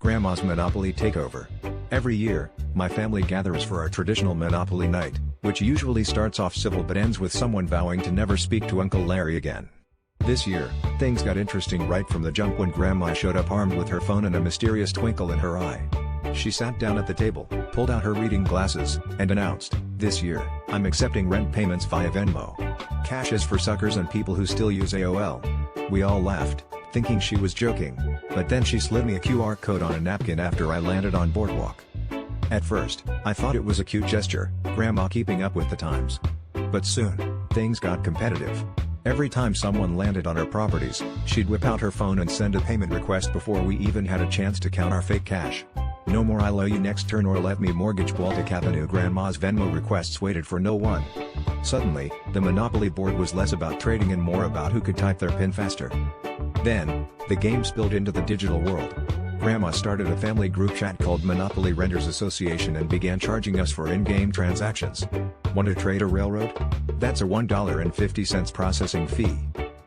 Grandma's Monopoly Takeover. Every year, my family gathers for our traditional Monopoly night, which usually starts off civil but ends with someone vowing to never speak to Uncle Larry again. This year, things got interesting right from the jump when Grandma showed up armed with her phone and a mysterious twinkle in her eye. She sat down at the table, pulled out her reading glasses, and announced, "This year, I'm accepting rent payments via Venmo. Cash is for suckers and people who still use AOL." We all laughed, thinking she was joking, but then she slid me a QR code on a napkin after I landed on Boardwalk. At first, I thought it was a cute gesture, Grandma keeping up with the times. But soon, things got competitive. Every time someone landed on her properties, she'd whip out her phone and send a payment request before we even had a chance to count our fake cash. No more "I'll owe you next turn" or "let me mortgage Baltic Avenue." Grandma's Venmo requests waited for no one. Suddenly, the Monopoly board was less about trading and more about who could type their PIN faster. Then, the game spilled into the digital world. Grandma started a family group chat called Monopoly Renters Association and began charging us for in-game transactions. Want to trade a railroad? That's a $1.50 processing fee.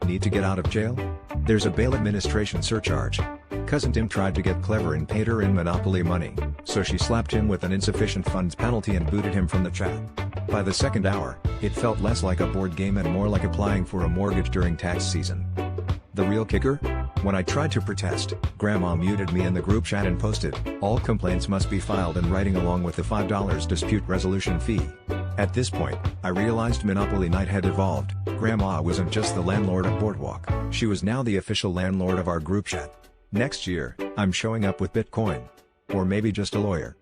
Need to get out of jail? There's a bail administration surcharge. Cousin Tim tried to get clever and paid her in Monopoly money, so she slapped him with an insufficient funds penalty and booted him from the chat. By the second hour, it felt less like a board game and more like applying for a mortgage during tax season. The real kicker? When I tried to protest, Grandma muted me in the group chat and posted, "All complaints must be filed in writing along with the $5 dispute resolution fee." At this point, I realized Monopoly Night had evolved. Grandma wasn't just the landlord of Boardwalk, she was now the official landlord of our group chat. Next year, I'm showing up with Bitcoin. Or maybe just a lawyer.